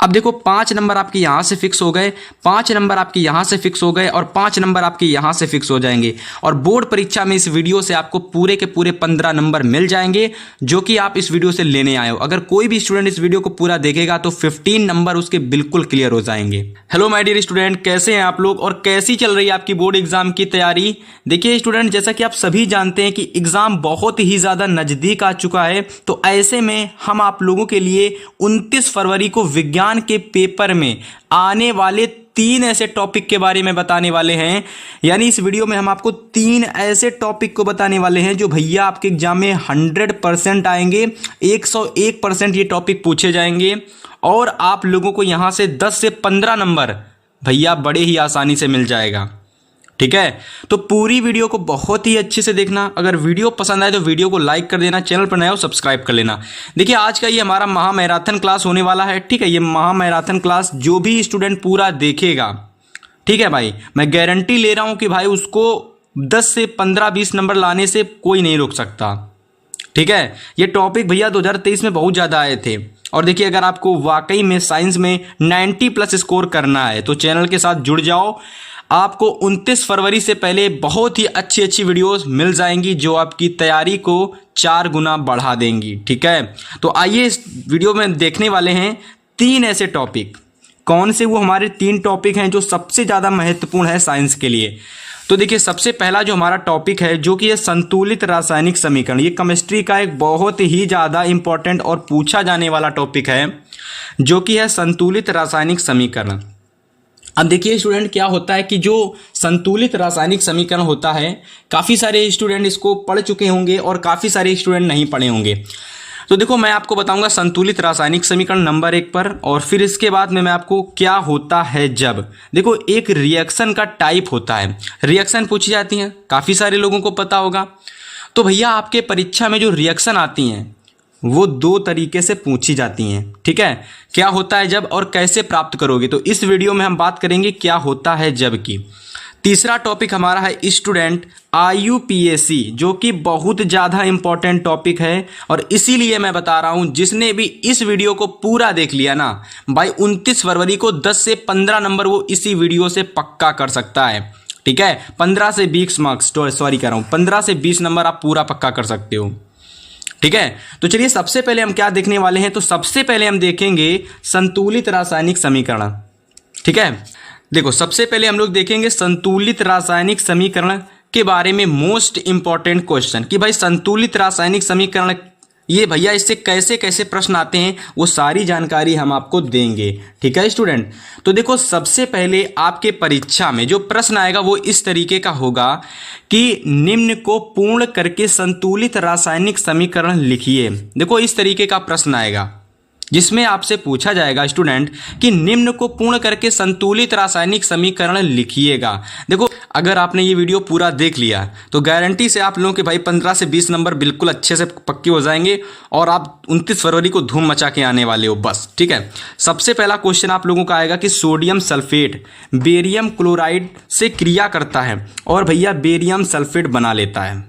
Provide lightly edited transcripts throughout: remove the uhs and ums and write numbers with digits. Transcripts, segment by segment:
अब देखो 5 नंबर आपके यहाँ से फिक्स हो गए, 5 नंबर आपके यहाँ से फिक्स हो गए और 5 नंबर आपके यहाँ से फिक्स हो जाएंगे। और बोर्ड परीक्षा में इस वीडियो से आपको पूरे के पूरे 15 नंबर मिल जाएंगे जो कि आप इस वीडियो से लेने आए हो। अगर कोई भी स्टूडेंट इस वीडियो को पूरा देखेगा तो 15 नंबर उसके बिल्कुल क्लियर हो जाएंगे। हेलो माय डियर स्टूडेंट, कैसे हैं आप लोग और कैसी चल रही है आपकी बोर्ड एग्जाम की तैयारी। देखिए स्टूडेंट, जैसा कि आप सभी जानते हैं कि एग्जाम बहुत ही ज़्यादा नज़दीक आ चुका है, तो ऐसे में हम आप लोगों के लिए 29 फरवरी को विज्ञान के पेपर में आने वाले 3 ऐसे टॉपिक के बारे में बताने वाले हैं। यानी इस वीडियो में हम आपको 3 ऐसे टॉपिक को बताने वाले हैं जो भैया आपके एग्जाम में 100% आएंगे, 101% ये टॉपिक पूछे जाएंगे और आप लोगों को यहां से 10 से 15 नंबर भैया बड़े ही आसानी से मिल जाएगा। ठीक है, तो पूरी वीडियो को बहुत ही अच्छे से देखना। अगर वीडियो पसंद आए तो वीडियो को लाइक कर देना, चैनल पर नए हो सब्सक्राइब कर लेना। देखिए आज का ये हमारा महा मैराथन क्लास होने वाला है। ठीक है, ये महा मैराथन क्लास जो भी स्टूडेंट पूरा देखेगा, ठीक है भाई, मैं गारंटी ले रहा हूं कि भाई उसको 10 से 15-20 नंबर लाने से कोई नहीं रोक सकता। ठीक है, ये टॉपिक भैया 2023 में बहुत ज़्यादा आए थे। और देखिए अगर आपको वाकई में साइंस में 90+ स्कोर करना है तो चैनल के साथ जुड़ जाओ। आपको 29 फरवरी से पहले बहुत ही अच्छी अच्छी वीडियोस मिल जाएंगी जो आपकी तैयारी को 4 गुना बढ़ा देंगी। ठीक है, तो आइए इस वीडियो में देखने वाले हैं 3 ऐसे टॉपिक। कौन से वो हमारे 3 टॉपिक हैं जो सबसे ज़्यादा महत्वपूर्ण है साइंस के लिए। तो देखिए सबसे पहला जो हमारा टॉपिक है जो कि है संतुलित रासायनिक समीकरण। ये केमिस्ट्री का एक बहुत ही ज़्यादा इंपॉर्टेंट और पूछा जाने वाला टॉपिक है जो कि है संतुलित रासायनिक समीकरण। अब देखिए स्टूडेंट, क्या होता है कि जो संतुलित रासायनिक समीकरण होता है, काफ़ी सारे स्टूडेंट इसको पढ़ चुके होंगे और काफ़ी सारे स्टूडेंट नहीं पढ़े होंगे। तो देखो मैं आपको बताऊंगा संतुलित रासायनिक समीकरण नंबर 1 पर, और फिर इसके बाद में मैं आपको क्या होता है जब। देखो एक रिएक्शन का टाइप होता है, रिएक्शन पूछी जाती हैं, काफ़ी सारे लोगों को पता होगा। तो भैया आपके परीक्षा में जो रिएक्शन आती हैं वो 2 तरीके से पूछी जाती हैं। ठीक है, क्या होता है जब और कैसे प्राप्त करोगे, तो इस वीडियो में हम बात करेंगे क्या होता है जब की। तीसरा टॉपिक हमारा है स्टूडेंट IUPAC, जो कि बहुत ज़्यादा इंपॉर्टेंट टॉपिक है और इसीलिए मैं बता रहा हूं जिसने भी इस वीडियो को पूरा देख लिया ना भाई 29 फरवरी को 10 से 15 नंबर वो इसी वीडियो से पक्का कर सकता है। ठीक है, 15 से 20 मार्क्स, सॉरी कह रहा हूँ 15 से 20 नंबर आप पूरा पक्का कर सकते हो। ठीक है, तो चलिए सबसे पहले हम क्या देखने वाले हैं, तो सबसे पहले हम देखेंगे संतुलित रासायनिक समीकरण। ठीक है, देखो सबसे पहले हम लोग देखेंगे संतुलित रासायनिक समीकरण के बारे में मोस्ट इंपॉर्टेंट क्वेश्चन कि भाई संतुलित रासायनिक समीकरण ये भैया इससे कैसे कैसे प्रश्न आते हैं वो सारी जानकारी हम आपको देंगे। ठीक है स्टूडेंट, तो देखो सबसे पहले आपके परीक्षा में जो प्रश्न आएगा वो इस तरीके का होगा कि निम्न को पूर्ण करके संतुलित रासायनिक समीकरण लिखिए। देखो इस तरीके का प्रश्न आएगा जिसमें आपसे पूछा जाएगा स्टूडेंट कि निम्न को पूर्ण करके संतुलित रासायनिक समीकरण लिखिएगा। देखो अगर आपने ये वीडियो पूरा देख लिया तो गारंटी से आप लोगों के भाई 15 से 20 नंबर बिल्कुल अच्छे से पक्के हो जाएंगे और आप 29 फरवरी को धूम मचा के आने वाले हो बस। ठीक है, सबसे पहला क्वेश्चन आप लोगों का आएगा कि सोडियम सल्फेट बेरियम क्लोराइड से क्रिया करता है और भैया बेरियम सल्फेट बना लेता है।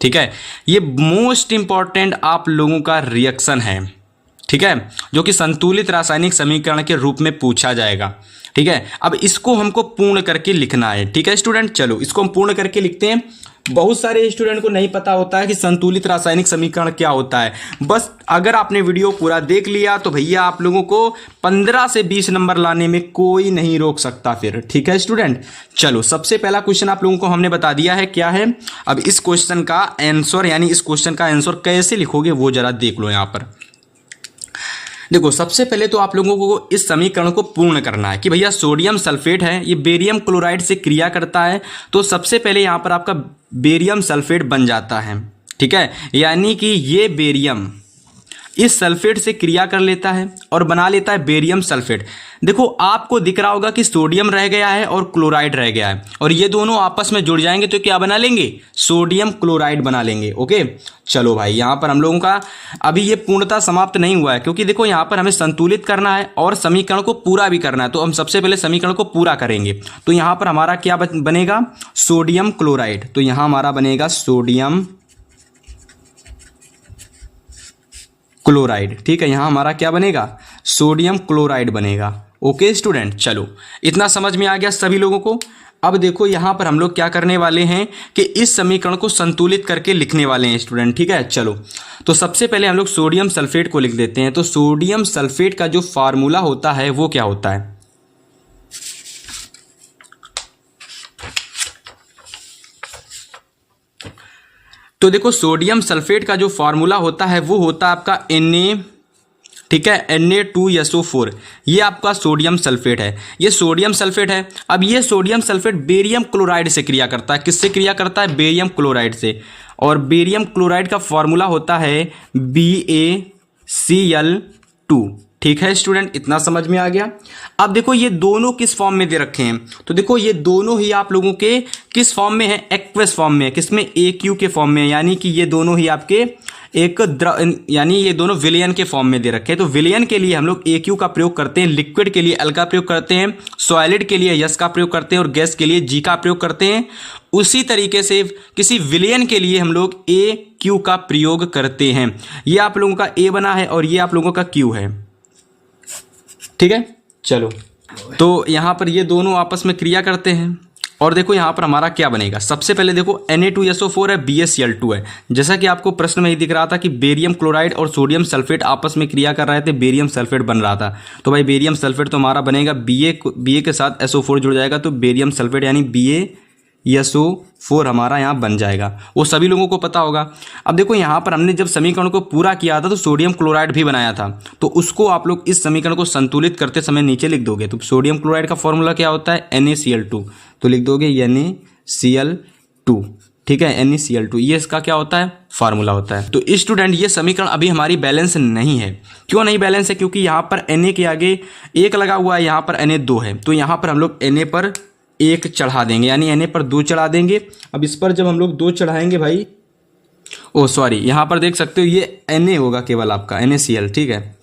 ठीक है, ये मोस्ट इंपॉर्टेंट आप लोगों का रिएक्शन है। ठीक है, जो कि संतुलित रासायनिक समीकरण के रूप में पूछा जाएगा। ठीक है, अब इसको हमको पूर्ण करके लिखना है। ठीक है स्टूडेंट, चलो इसको हम पूर्ण करके लिखते हैं। बहुत सारे स्टूडेंट को नहीं पता होता है कि संतुलित रासायनिक समीकरण क्या होता है। बस अगर आपने वीडियो पूरा देख लिया तो भैया आप लोगों को 15 से 20 नंबर लाने में कोई नहीं रोक सकता फिर। ठीक है स्टूडेंट, चलो सबसे पहला क्वेश्चन आप लोगों को हमने बता दिया है क्या है। अब इस क्वेश्चन का आंसर यानी इस क्वेश्चन का आंसर कैसे लिखोगे वो जरा देख लो। यहाँ पर देखो सबसे पहले तो आप लोगों को इस समीकरण को पूर्ण करना है कि भैया सोडियम सल्फेट है, ये बेरियम क्लोराइड से क्रिया करता है, तो सबसे पहले यहाँ पर आपका बेरियम सल्फेट बन जाता है। ठीक है, यानी कि ये बेरियम इस सल्फेट से क्रिया कर लेता है और बना लेता है बेरियम सल्फेट। देखो आपको दिख रहा होगा कि सोडियम रह गया है और क्लोराइड रह गया है और ये दोनों आपस में जुड़ जाएंगे तो क्या बना लेंगे, सोडियम क्लोराइड बना लेंगे। ओके, चलो भाई यहाँ पर हम लोगों का अभी ये पूर्णता समाप्त नहीं हुआ है क्योंकि देखो यहाँ पर हमें संतुलित करना है और समीकरण को पूरा भी करना है। तो हम सबसे पहले समीकरण को पूरा करेंगे तो यहाँ पर हमारा क्या बनेगा, सोडियम क्लोराइड। तो यहाँ हमारा बनेगा सोडियम क्लोराइड। ठीक है, यहाँ हमारा क्या बनेगा, सोडियम क्लोराइड बनेगा। ओके स्टूडेंट, चलो इतना समझ में आ गया सभी लोगों को। अब देखो यहाँ पर हम लोग क्या करने वाले हैं कि इस समीकरण को संतुलित करके लिखने वाले हैं स्टूडेंट, ठीक है। चलो तो सबसे पहले हम लोग सोडियम सल्फेट को लिख देते हैं। तो सोडियम सल्फेट का जो फार्मूला होता है वो क्या होता है? तो देखो सोडियम सल्फेट का जो फार्मूला होता है वो होता है आपका Na, ठीक है, Na2SO4। ये आपका सोडियम सल्फेट है, ये सोडियम सल्फेट है। अब ये सोडियम सल्फेट बेरियम क्लोराइड से क्रिया करता है। किससे क्रिया करता है? बेरियम क्लोराइड से। और बेरियम क्लोराइड का फॉर्मूला होता है BaCl2। ठीक है स्टूडेंट, इतना समझ में आ गया। अब देखो ये दोनों किस फॉर्म में दे रखे हैं? तो देखो ये दोनों ही आप लोगों के किस फॉर्म में है? एक्वस फॉर्म में है। किसमें? AQ के फॉर्म में, यानी कि ये दोनों ही आपके एक यानी ये दोनों विलयन के फॉर्म में दे रखे हैं। तो विलयन के लिए हम लोग AQ का प्रयोग करते हैं, लिक्विड के लिए L का प्रयोग करते हैं, सॉलिड के लिए S का प्रयोग करते हैं और गैस के लिए G का प्रयोग करते हैं। उसी तरीके से किसी विलयन के लिए हम लोग AQ का प्रयोग करते हैं। ये आप लोगों का A बना है और ये आप लोगों का Q है, ठीक है। चलो तो यहां पर ये दोनों आपस में क्रिया करते हैं और देखो यहां पर हमारा क्या बनेगा। सबसे पहले देखो Na2SO4 है, BaCl2 है। जैसा कि आपको प्रश्न में ही दिख रहा था कि बेरियम क्लोराइड और सोडियम सल्फेट आपस में क्रिया कर रहे थे, बेरियम सल्फेट बन रहा था। तो भाई बेरियम सल्फेट तो हमारा बनेगा Ba के साथ SO4 जुड़ जाएगा, तो बेरियम सल्फेट यानी BaSO4 हमारा यहाँ बन जाएगा। वो सभी लोगों को पता होगा। अब देखो यहाँ पर हमने जब समीकरण को पूरा किया था तो सोडियम क्लोराइड भी बनाया था, तो उसको आप लोग इस समीकरण को संतुलित करते समय नीचे लिख दोगे। तो सोडियम क्लोराइड का फॉर्मूला क्या होता है? NaCl2। तो लिख दोगे NaCl2, ठीक है, NaCl2 ये इसका क्या होता है? फार्मूला होता है। तो स्टूडेंट ये समीकरण अभी हमारी बैलेंस नहीं है। क्यों नहीं बैलेंस है? क्योंकि यहाँ पर Na के आगे 1 लगा हुआ है, यहाँ पर Na 2 है। तो यहाँ पर हम लोग Na पर 1 चढ़ा देंगे, यानी Na पर 2 चढ़ा देंगे। अब इस पर जब हम लोग 2 चढ़ाएंगे भाई, ओ सॉरी, यहाँ पर देख सकते हो ये Na होगा केवल आपका NaCl, ठीक है।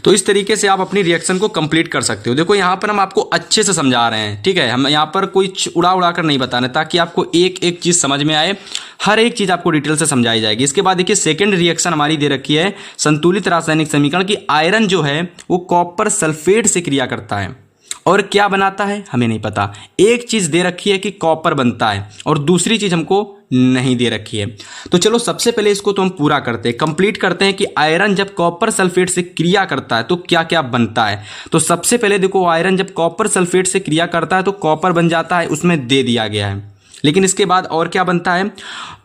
तो इस तरीके से आप अपनी रिएक्शन को कंप्लीट कर सकते हो। देखो यहाँ पर हम आपको अच्छे से समझा रहे हैं, ठीक है। हम यहाँ पर कोई उड़ा कर नहीं बता रहे, ताकि आपको एक एक चीज़ समझ में आए। हर एक चीज़ आपको डिटेल से समझाई जाएगी। इसके बाद देखिए सेकंड रिएक्शन हमारी दे रखी है संतुलित रासायनिक समीकरण की। आयरन जो है वो कॉपर सल्फेट से क्रिया करता है और क्या बनाता है हमें नहीं पता। एक चीज दे रखी है कि कॉपर बनता है और दूसरी चीज हमको नहीं दे रखी है। तो चलो सबसे पहले इसको तो हम पूरा करते हैं, कंप्लीट करते हैं कि आयरन जब कॉपर सल्फेट से क्रिया करता है तो क्या क्या बनता है। तो सबसे पहले देखो आयरन जब कॉपर सल्फेट से क्रिया करता है तो कॉपर बन जाता है, उसमें दे दिया गया है। लेकिन इसके बाद और क्या बनता है?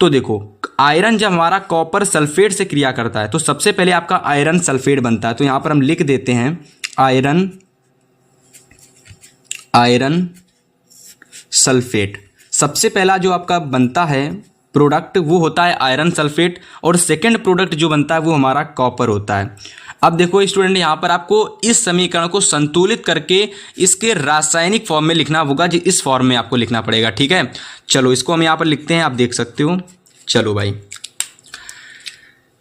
तो देखो आयरन जब हमारा कॉपर सल्फेट से क्रिया करता है तो सबसे पहले आपका आयरन सल्फेट बनता है। तो यहां पर हम लिख देते हैं आयरन सल्फेट। सबसे पहला जो आपका बनता है प्रोडक्ट वो होता है आयरन सल्फेट, और सेकंड प्रोडक्ट जो बनता है वो हमारा कॉपर होता है। अब देखो स्टूडेंट यहाँ पर आपको इस समीकरण को संतुलित करके इसके रासायनिक फॉर्म में लिखना होगा, जी इस फॉर्म में आपको लिखना पड़ेगा, ठीक है। चलो इसको हम यहाँ पर लिखते हैं, आप देख सकते हो। चलो भाई,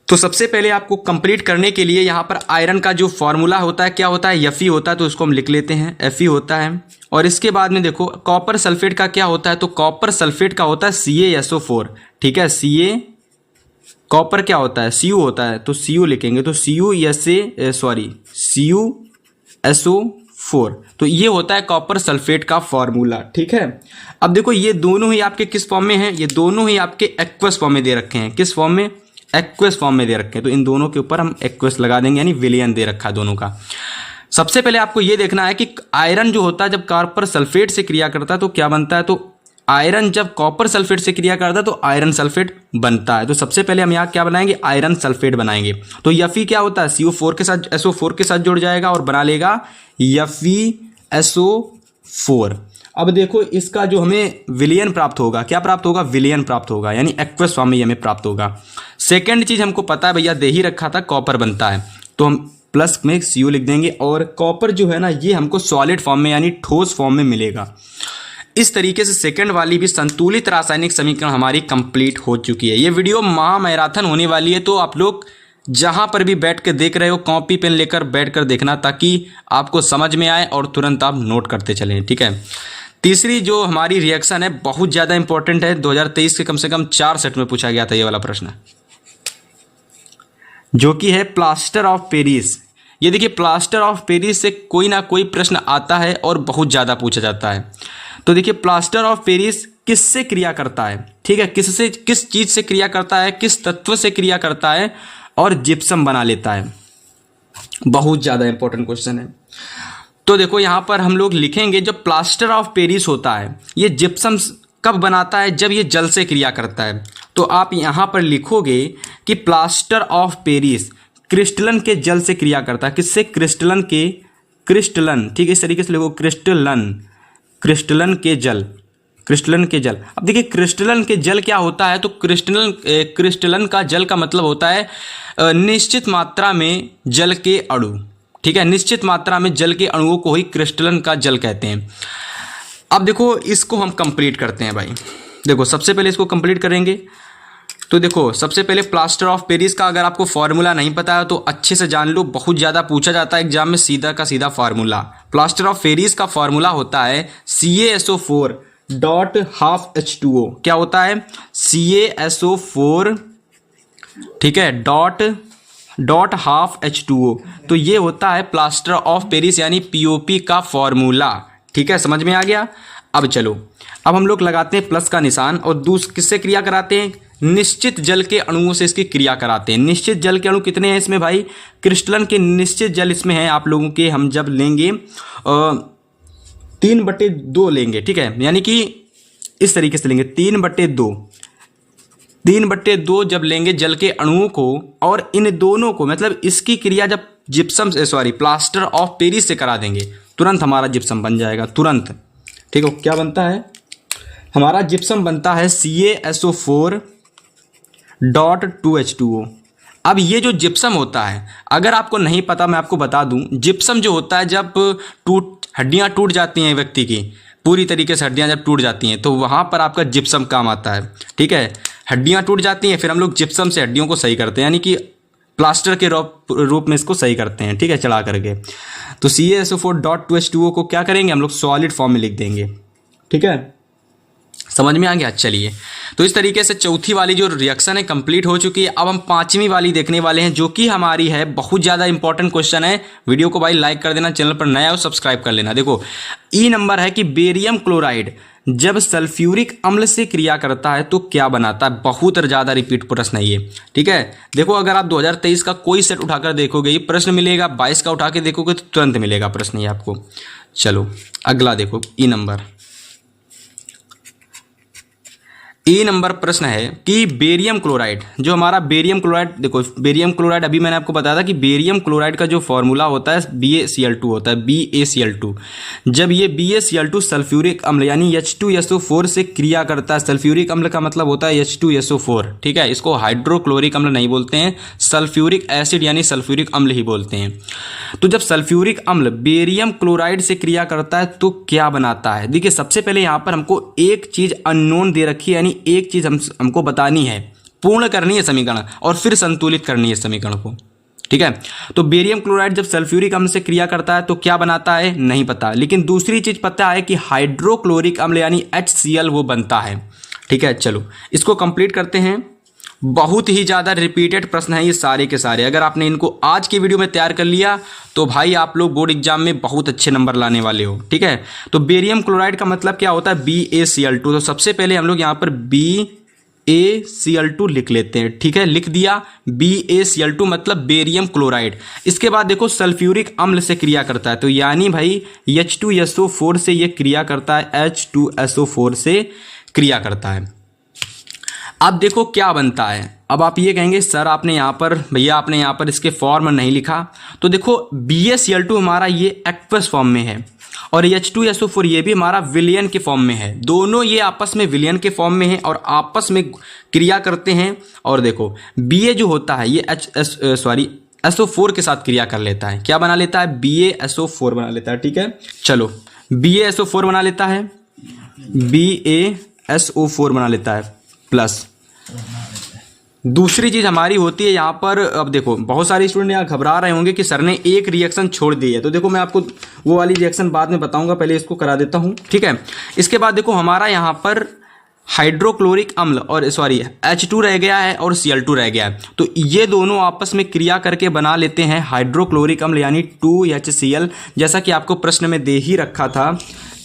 तो सबसे पहले आपको कंप्लीट करने के लिए यहाँ पर आयरन का जो फॉर्मूला होता है क्या होता है? Fe होता है, तो इसको हम लिख लेते हैं, Fe होता है। और इसके बाद में देखो कॉपर सल्फेट का क्या होता है? तो कॉपर सल्फेट का होता है CaSO4, ठीक है। कॉपर क्या होता है? Cu होता है, तो Cu लिखेंगे, तो CuSO4। तो ये होता है कॉपर सल्फेट का फॉर्मूला, ठीक है। अब देखो ये दोनों ही आपके किस फॉर्म में हैं? ये दोनों ही आपके एक्वस फॉर्म में दे रखे हैं। किस फॉर्म में? एक्वस फॉर्म में दे रखे हैं। तो इन दोनों के ऊपर हम एक्वस लगा देंगे, यानी विलयन दे रखा है दोनों का। सबसे पहले आपको यह देखना है कि आयरन जो होता है जब कॉपर सल्फेट से क्रिया करता है तो क्या बनता है? तो आयरन जब कॉपर सल्फेट से क्रिया करता है तो आयरन सल्फेट बनता है। तो सबसे पहले हम यहाँ क्या बनाएंगे? आयरन सल्फेट बनाएंगे। तो Fe क्या होता है? CO4 के साथ SO4 के साथ जुड़ जाएगा और बना लेगा FeSO4। अब देखो इसका जो हमें विलयन प्राप्त होगा, क्या प्राप्त होगा? विलयन प्राप्त होगा, यानी एक्वस फॉर्म में हमें प्राप्त होगा। सेकेंड चीज हमको पता है भैया, दे ही रखा था कॉपर बनता है, तो हम प्लस में Cu लिख देंगे। और कॉपर जो है ना ये हमको सॉलिड फॉर्म में यानी ठोस फॉर्म में मिलेगा। इस तरीके से सेकंड वाली भी संतुलित रासायनिक समीकरण हमारी कंप्लीट हो चुकी है। ये वीडियो महामैराथन होने वाली है, तो आप लोग जहां पर भी बैठ के देख रहे हो कॉपी पेन लेकर बैठ कर देखना, ताकि आपको समझ में आए और तुरंत आप नोट करते चलें, ठीक है। तीसरी जो हमारी रिएक्शन है बहुत ज़्यादा इंपॉर्टेंट है। 2023 के कम से कम 4 सेट में पूछा गया था ये वाला प्रश्न, जो कि है प्लास्टर ऑफ पेरिस। ये देखिए प्लास्टर ऑफ पेरिस से कोई ना कोई प्रश्न आता है और बहुत ज़्यादा पूछा जाता है। तो देखिए प्लास्टर ऑफ पेरिस किससे क्रिया करता है, ठीक है, किस चीज़ से क्रिया करता है, किस तत्व से क्रिया करता है और जिप्सम बना लेता है। बहुत ज़्यादा इंपॉर्टेंट क्वेश्चन है। तो देखो यहाँ पर हम लोग लिखेंगे जो प्लास्टर ऑफ पेरिस होता है ये जिप्सम कब बनाता है, जब ये जल से क्रिया करता है। तो आप यहाँ पर लिखोगे कि प्लास्टर ऑफ पेरिस क्रिस्टलन के जल से क्रिया करता है। किससे? क्रिस्टलन, ठीक है, इस तरीके से लिखो क्रिस्टलन के जल। अब देखिए क्रिस्टलन के जल क्या होता है, तो क्रिस्टलन का जल का मतलब होता है निश्चित मात्रा में जल के अणु, ठीक है, निश्चित मात्रा में जल के अणुओं को ही क्रिस्टलन का जल कहते हैं। अब देखो इसको हम कंप्लीट करते हैं भाई। देखो सबसे पहले इसको कंप्लीट करेंगे। तो देखो सबसे पहले प्लास्टर ऑफ पेरिस का अगर आपको फॉर्मूला नहीं पता है तो अच्छे से जान लो, बहुत ज़्यादा पूछा जाता है एग्जाम में, सीधा का सीधा फार्मूला। प्लास्टर ऑफ पेरिस का फॉर्मूला होता है CaSO4.12H2O। क्या होता है? CaSO4, ठीक है, डॉट हाफ H2O। तो ये होता है प्लास्टर ऑफ पेरिस यानी POP का फॉर्मूला, ठीक है, समझ में आ गया। अब चलो, अब हम लोग लगाते हैं प्लस का निशान और किससे क्रिया कराते हैं? निश्चित जल के अणुओं से इसकी क्रिया कराते हैं। निश्चित जल के अणु कितने हैं इसमें भाई? क्रिस्टलन के निश्चित जल इसमें हैं आप लोगों के, हम जब लेंगे 3/2 लेंगे, ठीक है, यानी कि इस तरीके से लेंगे 3/2 जब लेंगे जल के अणुओं को, और इन दोनों को मतलब इसकी क्रिया जब प्लास्टर ऑफ पेरिस से करा देंगे, तुरंत हमारा जिप्सम बन जाएगा, तुरंत, ठीक है। क्या बनता है? हमारा जिप्सम बनता है CaSO4.2H2O। अब ये जो जिप्सम होता है, अगर आपको नहीं पता मैं आपको बता दूं, जिप्सम जो होता है जब हड्डियां टूट जाती हैं व्यक्ति की, पूरी तरीके से हड्डियां जब टूट जाती हैं तो वहाँ पर आपका जिप्सम काम आता है, ठीक है। हड्डियां टूट जाती हैं, फिर हम लोग जिप्सम से हड्डियों को सही करते हैं, यानी कि प्लास्टर के रूप में इसको सही करते हैं, ठीक है, चढ़ा करके। तो CaSO4.2H2O को क्या करेंगे हम लोग? सॉलिड फॉर्म में लिख देंगे, ठीक है, समझ में आ गया। चलिए, तो इस तरीके से चौथी वाली जो रिएक्शन है कंप्लीट हो चुकी है। अब हम पांचवी वाली देखने वाले हैं, जो कि हमारी है बहुत ज़्यादा इंपॉर्टेंट क्वेश्चन है। वीडियो को भाई लाइक कर देना, चैनल पर नया हो सब्सक्राइब कर लेना। देखो ई नंबर है कि बेरियम क्लोराइड जब सल्फ्यूरिक अम्ल से क्रिया करता है तो क्या बनाता है। बहुत ज़्यादा रिपीट प्रश्न है ये, ठीक है। देखो अगर आप 2023 का कोई सेट उठाकर देखोगे ये प्रश्न मिलेगा, 22 का उठा के देखोगे तो तुरंत मिलेगा प्रश्न ये आपको। चलो अगला देखो, ई नंबर प्रश्न है कि बेरियम क्लोराइड, जो हमारा बेरियम क्लोराइड, देखो बेरियम क्लोराइड अभी मैंने आपको बताया था कि बेरियम क्लोराइड का जो फॉर्मूला होता है BaCl2 होता है, BaCl2। जब ये BaCl2 सल्फ्यूरिक अम्ल यानी H2SO4 से क्रिया करता है, सल्फ्यूरिक अम्ल का मतलब होता है H2SO4, ठीक है, इसको हाइड्रोक्लोरिक अम्ल नहीं बोलते हैं, सल्फ्यूरिक एसिड यानी सल्फ्यूरिक अम्ल ही बोलते हैं। तो जब सल्फ्यूरिक अम्ल बेरियम क्लोराइड से क्रिया करता है तो क्या बनाता है? देखिए सबसे पहले यहाँ पर हमको एक चीज अननोन दे रखी है, यानी एक चीज हमको बतानी है, पूर्ण करनी है समीकरण और फिर संतुलित करनी है समीकरण को, ठीक है। तो बेरियम क्लोराइड जब सल्फ्यूरिक अम्ल से क्रिया करता है तो क्या बनाता है? नहीं पता, लेकिन दूसरी चीज पता है कि हाइड्रोक्लोरिक अम्ल यानी HCl वो बनता है, ठीक है। चलो इसको कंप्लीट करते हैं। बहुत ही ज़्यादा रिपीटेड प्रश्न है ये सारे के सारे। अगर आपने इनको आज की वीडियो में तैयार कर लिया तो भाई आप लोग बोर्ड एग्जाम में बहुत अच्छे नंबर लाने वाले हो, ठीक है। तो बेरियम क्लोराइड का मतलब क्या होता है? BaCl2। तो सबसे पहले हम लोग यहाँ पर BaCl2 लिख लेते हैं, ठीक है, लिख दिया। BaCl2 मतलब बेरियम क्लोराइड। इसके बाद देखो सल्फ्यूरिक अम्ल से क्रिया करता है, तो यानी भाई H2SO4 से ये क्रिया करता है, H2SO4 से क्रिया करता है। अब देखो क्या बनता है। अब आप ये कहेंगे सर आपने यहाँ पर, भैया आपने यहाँ पर इसके फॉर्म नहीं लिखा। तो देखो BaCl2 हमारा ये एक्वस फॉर्म में है और H2SO4 ये भी हमारा विलयन के फॉर्म में है। दोनों ये आपस में विलयन के फॉर्म में है और आपस में क्रिया करते हैं। और देखो Ba जो होता है ये SO4 के साथ क्रिया कर लेता है। क्या बना लेता है? BaSO4 बना लेता है, ठीक है। चलो BaSO4 बना लेता है, BaSO4 बना लेता है प्लस। दूसरी चीज हमारी होती है यहाँ पर, अब देखो बहुत सारे स्टूडेंट यहाँ घबरा रहे होंगे कि सर ने एक रिएक्शन छोड़ दी है, तो देखो मैं आपको वो वाली रिएक्शन बाद में बताऊंगा, पहले इसको करा देता हूँ, ठीक है। इसके बाद देखो हमारा यहाँ पर हाइड्रोक्लोरिक अम्ल और सॉरी H2 रह गया है और Cl2 रह गया है, तो ये दोनों आपस में क्रिया करके बना लेते हैं हाइड्रोक्लोरिक अम्ल यानी 2HCl। जैसा कि आपको प्रश्न में दे ही रखा था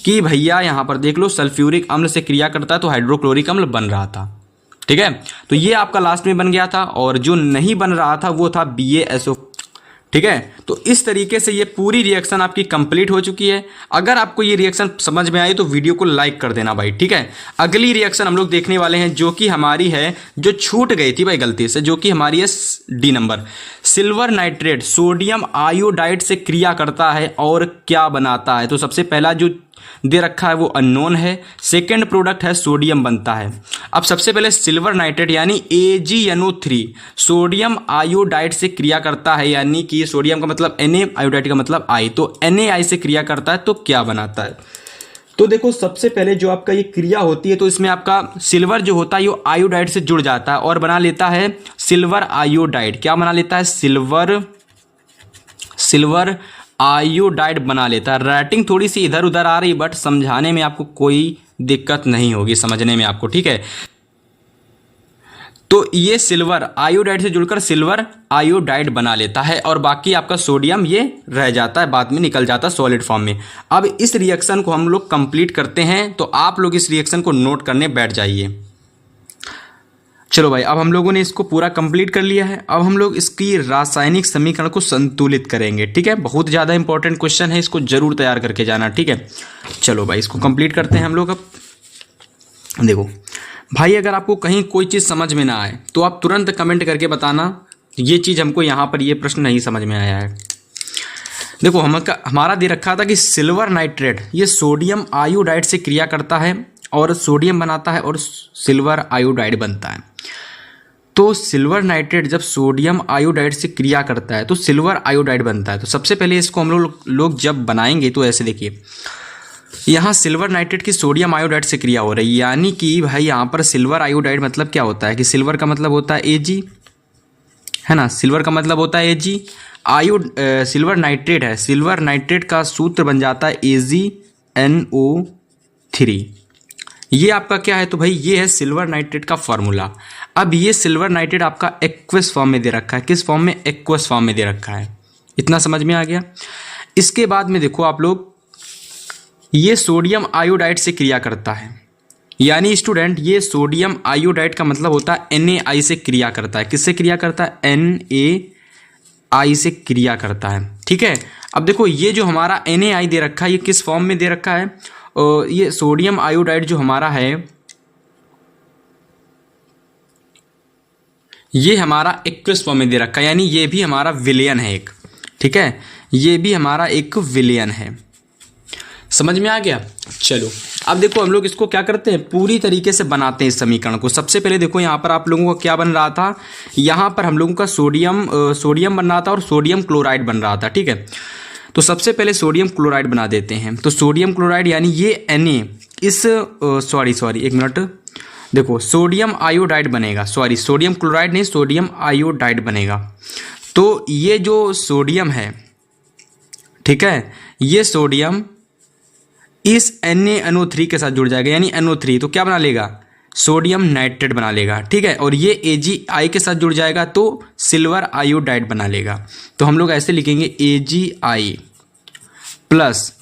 कि भैया यहाँ पर देख लो सल्फ्यूरिक अम्ल से क्रिया करता है तो हाइड्रोक्लोरिक अम्ल बन रहा था। ठीक है, तो ये आपका लास्ट में बन गया था और जो नहीं बन रहा था वो था BaSO। ठीक है, तो इस तरीके से ये पूरी रिएक्शन आपकी कंप्लीट हो चुकी है। अगर आपको ये रिएक्शन समझ में आई तो वीडियो को लाइक कर देना भाई। ठीक है, अगली रिएक्शन हम लोग देखने वाले हैं जो कि हमारी है, जो छूट गई थी भाई गलती से, जो कि हमारी है D number. Silver nitrate sodium iodide से क्रिया करता है और क्या बनाता है। तो सबसे पहला जो दे रखा है वो अननोन है, सेकेंड प्रोडक्ट है सोडियम बनता है। अब सबसे पहले सिल्वर नाइट्रेट यानी AgNO3 सोडियम आयोडाइड से क्रिया करता है, यानी कि सोडियम का मतलब Na, आयोडाइड का मतलब I, तो NaI से क्रिया करता है तो क्या बनाता है। तो देखो सबसे पहले जो आपका ये क्रिया होती है तो इसमें आपका सिल्वर जो होता है ये आयोडाइड से जुड़ जाता है और बना लेता है सिल्वर आयोडाइड। क्या बना लेता है, सिल्वर आयोडाइड बना लेता है। राइटिंग थोड़ी सी इधर उधर आ रही बट समझाने में आपको कोई दिक्कत नहीं होगी, समझने में आपको। ठीक है, तो ये सिल्वर आयोडाइड से जुड़कर सिल्वर आयोडाइड बना लेता है और बाकी आपका सोडियम ये रह जाता है, बाद में निकल जाता है सॉलिड फॉर्म में। अब इस रिएक्शन को हम लोग कंप्लीट करते हैं, तो आप लोग इस रिएक्शन को नोट करने बैठ जाइए। चलो भाई, अब हम लोगों ने इसको पूरा कंप्लीट कर लिया है। अब हम लोग इसकी रासायनिक समीकरण को संतुलित करेंगे। ठीक है, बहुत ज़्यादा इंपॉर्टेंट क्वेश्चन है, इसको जरूर तैयार करके जाना। ठीक है, चलो भाई इसको कंप्लीट करते हैं हम लोग। अब देखो भाई, अगर आपको कहीं कोई चीज़ समझ में ना आए तो आप तुरंत कमेंट करके बताना ये चीज़ हमको यहाँ पर ये प्रश्न नहीं समझ में आया है। देखो हमारा दे रखा था कि सिल्वर नाइट्रेट ये सोडियम आयोडाइड से क्रिया करता है और सोडियम बनाता है और सिल्वर आयोडाइड बनता है। तो सिल्वर नाइट्रेट जब सोडियम आयोडाइड से क्रिया करता है तो सिल्वर आयोडाइड बनता है। तो सबसे पहले इसको हम लोग जब बनाएंगे तो ऐसे देखिए, यहाँ सिल्वर नाइट्रेट की सोडियम आयोडाइड से क्रिया हो रही है, यानी कि भाई यहाँ पर सिल्वर आयोडाइड मतलब क्या होता है कि सिल्वर का मतलब होता है Ag, है ना, सिल्वर का मतलब होता है Ag। सिल्वर नाइट्रेट है, सिल्वर नाइट्रेट का सूत्र बन जाता है AgNO3। ये आपका क्या है, तो भाई ये है सिल्वर नाइट्रेट का फॉर्मूला। अब ये सिल्वर नाइट्रेट आपका एक्वस फॉर्म में दे रखा है। किस फॉर्म में, एक्वस फॉर्म में दे रखा है। इतना समझ में आ गया। इसके बाद में देखो आप लोग, ये सोडियम आयोडाइड से क्रिया करता है, यानी स्टूडेंट ये सोडियम आयोडाइड का मतलब होता है NaI से क्रिया करता है। किससे क्रिया करता है, NaI से क्रिया करता है। ठीक है, अब देखो ये जो हमारा NaI दे रखा है ये किस फॉर्म में दे रखा है, ये सोडियम आयोडाइड जो हमारा है ये हमारा एक्वस फॉर्म में दे रखा है, यानी ये भी हमारा विलयन है एक। ठीक है, ये भी हमारा एक विलयन है। समझ में आ गया। चलो अब देखो हम लोग इसको क्या करते हैं, पूरी तरीके से बनाते हैं इस समीकरण को। सबसे पहले देखो यहाँ पर आप लोगों का क्या बन रहा था, यहाँ पर हम लोगों का सोडियम बन रहा था और सोडियम क्लोराइड बन रहा था। ठीक है, तो सबसे पहले सोडियम क्लोराइड बना देते हैं। तो सोडियम क्लोराइड यानी ये Na इस सॉरी एक मिनट, देखो सोडियम आयोडाइड बनेगा, सॉरी सोडियम क्लोराइड नहीं सोडियम आयोडाइड बनेगा। तो ये जो सोडियम है, ठीक है, ये सोडियम इस NaNO3 के साथ जुड़ जाएगा, यानी NO3 तो क्या बना लेगा, सोडियम नाइट्रेट बना लेगा। ठीक है, और ये AgI के साथ जुड़ जाएगा तो सिल्वर आयोडाइड बना लेगा। तो हम लोग ऐसे लिखेंगे AgI प्लस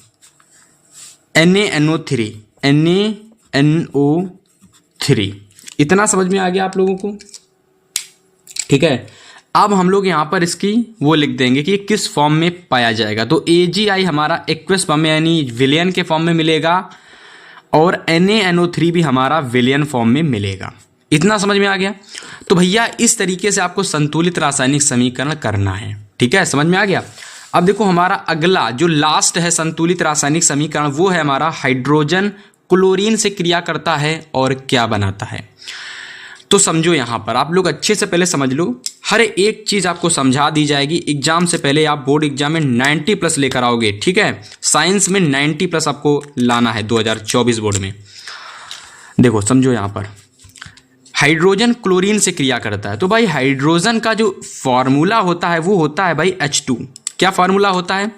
NaNO3 NaNO3। इतना समझ में आ गया आप लोगों को। ठीक है, अब हम लोग यहाँ पर इसकी वो लिख देंगे कि किस फॉर्म में पाया जाएगा। तो AgI हमारा एक्वस फॉर्म में यानी विलयन के फॉर्म में मिलेगा और NaNO3 भी हमारा विलयन फॉर्म में मिलेगा। इतना समझ में आ गया। तो भैया इस तरीके से आपको संतुलित रासायनिक समीकरण करना है। ठीक है, समझ में आ गया। अब देखो हमारा अगला जो लास्ट है संतुलित रासायनिक समीकरण, वो है हमारा हाइड्रोजन क्लोरीन से क्रिया करता है और क्या बनाता है। तो समझो यहाँ पर आप लोग अच्छे से पहले समझ लो, हर एक चीज़ आपको समझा दी जाएगी। एग्जाम से पहले आप बोर्ड एग्जाम में 90+ लेकर आओगे। ठीक है, साइंस में 90+ आपको लाना है 2024 बोर्ड में। देखो समझो यहाँ पर हाइड्रोजन क्लोरीन से क्रिया करता है। तो भाई हाइड्रोजन का जो फॉर्मूला होता है वो होता है भाई H2। क्या फार्मूला होता है,